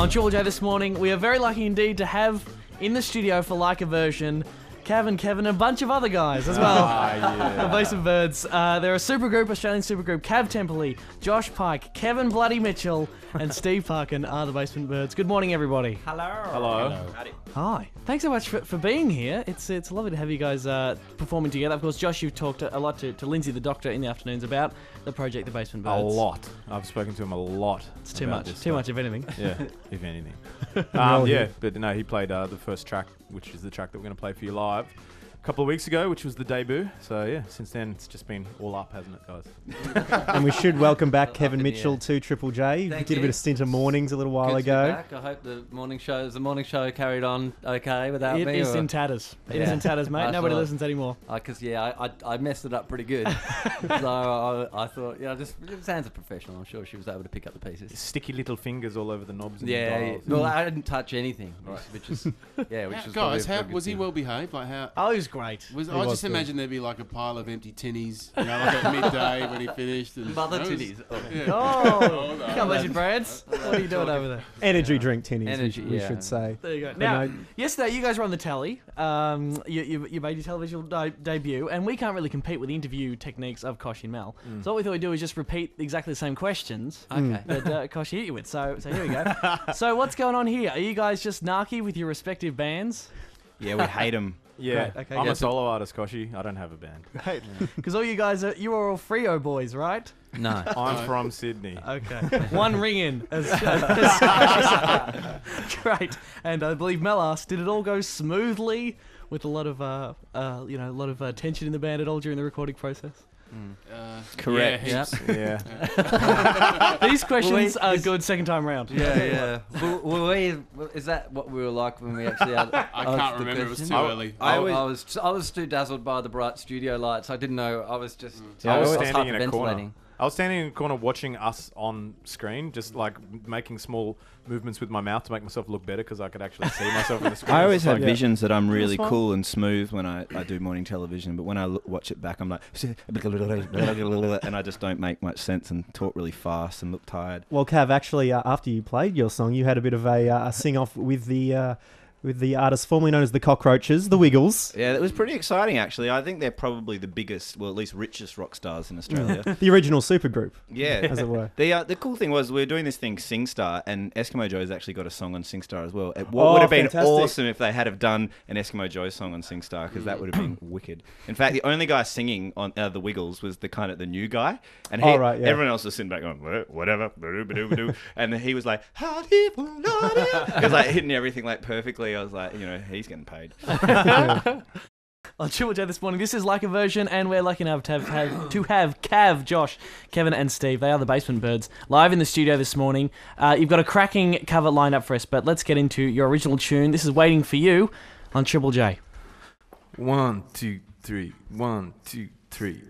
On Triple J this morning, we are very lucky indeed to have in the studio for Like a Version Cav and Kevin and a bunch of other guys as well. The Basement Birds. They're a supergroup, Australian supergroup. Cav Temperley, Josh Pike, Kevin Bloody Mitchell, and Steve Parkin are the Basement Birds. Good morning, everybody. Hello. Hi. Thanks so much for being here. It's lovely to have you guys performing together. Of course, Josh, you've talked a lot to Lindsay the Doctor in the afternoons about the project, the Basement Birds. A lot. I've spoken to him a lot. It's too much. Too much, if anything. Yeah, if anything. Yeah, but no, he played the first track, which is the track that we're going to play for you live a couple of weeks ago, which was the debut. So yeah, since then it's just been all up, hasn't it, guys? And we should welcome back Kevin Mitchell to Triple J. Thank Did a you. bit of stint of mornings a little while Good to be ago. back. I hope the morning show carried on okay without It me. is in tatters. It is in tatters, mate. I Nobody thought- listens anymore. Because I messed it up pretty good. So I thought, Sam's a professional. I'm sure she was able to pick up the pieces. Sticky little fingers all over the knobs and the Yeah. dials. Well, I didn't touch anything, which is Guys, probably a how good was he thing. well behaved? Like how? Oh, he was great. I was just good. imagine there'd be like a pile of empty tinnies, like at midday when he finished. And Mother that was- titties. Yeah. Oh, no. can't let you, Brads. What are you doing over there? Energy drink tinnies, Energy, we yeah. should say. There you go. But Now, no- yesterday you guys were on the telly. You made your television debut, and we can't really compete with the interview techniques of Kosh and Mel. So what we thought we'd do is just repeat exactly the same questions Okay. that Kosh hit you with. So here we go. So what's going on here? Are you guys just narky with your respective bands? Yeah, we hate him. Yeah, Great, okay, I'm yeah. a solo artist, Koshi. I don't have a band. Right. Because all you guys you are all Freo boys, right? No. I'm from Sydney. Okay. One ring in. Great. And I believe Mel asked, did it all go smoothly with a lot of tension in the band at all during the recording process? Correct. Yeah, Yep. Yeah. These questions Well, are good second time round. Yeah. Is that what we were like when we actually had? I can't remember. It was too early. I was too dazzled by the bright studio lights. I didn't know. I was just. I was was standing in a corner. hyperventilating. I was standing in a corner watching us on screen, just like making small movements with my mouth to make myself look better because I could actually see myself in the screen. I always have like, visions that I'm really fun. cool and smooth when I do morning television, but when I watch it back, I'm like, and I just don't make much sense and talk really fast and look tired. Well, Cav, actually, after you played your song, you had a bit of a sing-off with the artist formerly known as the Cockroaches, the Wiggles. Yeah, that was pretty exciting, actually. I think they're probably the biggest, well, at least richest rock stars in Australia. The original supergroup, Yeah. as it were. The cool thing was we were doing this thing SingStar, and Eskimo Joe's actually got a song on SingStar as well. What would have been fantastic. awesome if they had have done an Eskimo Joe song on SingStar, because that would have been wicked. In fact, the only guy singing on the Wiggles was the new guy, and everyone else was sitting back going whatever, ba-doo, and then he was like, he was like hitting everything like perfectly. I was like, he's getting paid. On Triple J this morning, this is Like a Version, and we're lucky enough to have Cav, Josh, Kevin, and Steve. They are the Basement Birds live in the studio this morning. You've got a cracking cover lined up for us, but let's get into your original tune. This is Waiting for You on Triple J. 1, 2, 3. 1, 2, 3.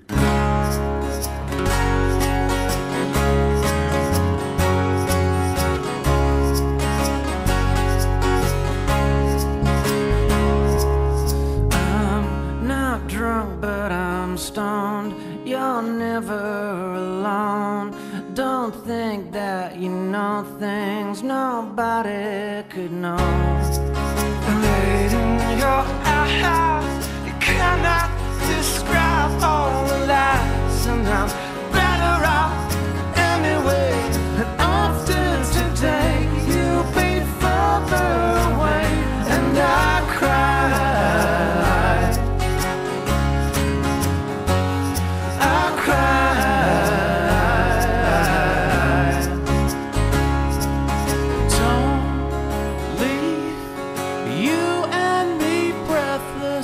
I'm not drunk, but I'm stoned. You're never alone. Don't think that you know things nobody could know. Late in your eyes, you cannot describe all the lies, and I'm better off anyway. And often today you'll be further away, and I cry. I cry. Don't leave, you and me breathless.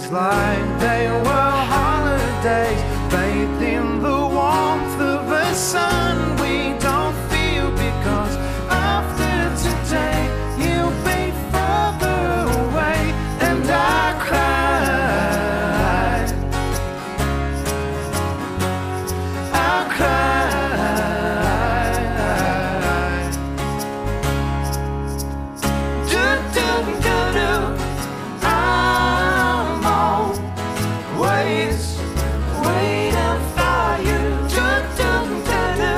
days like they were holidays, bathed in the warmth of the sun. We don't feel because after today you'll be further away, and I cried, I cried. Do do do do. I'm always waiting for you. Do do do do.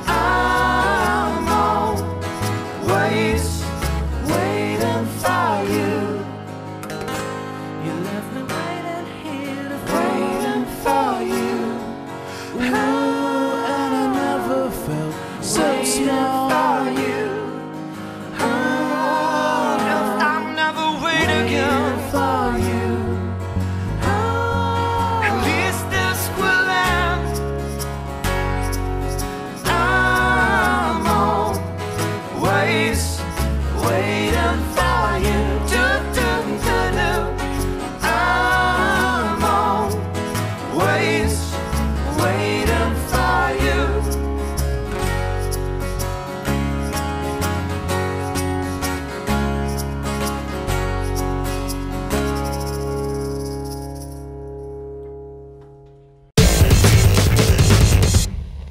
I'm always waiting for you. You left me waiting here, waiting for you. Ooh, and I never felt so small. For you. Ooh, I'll never wait again for you. At least this will end. I'm always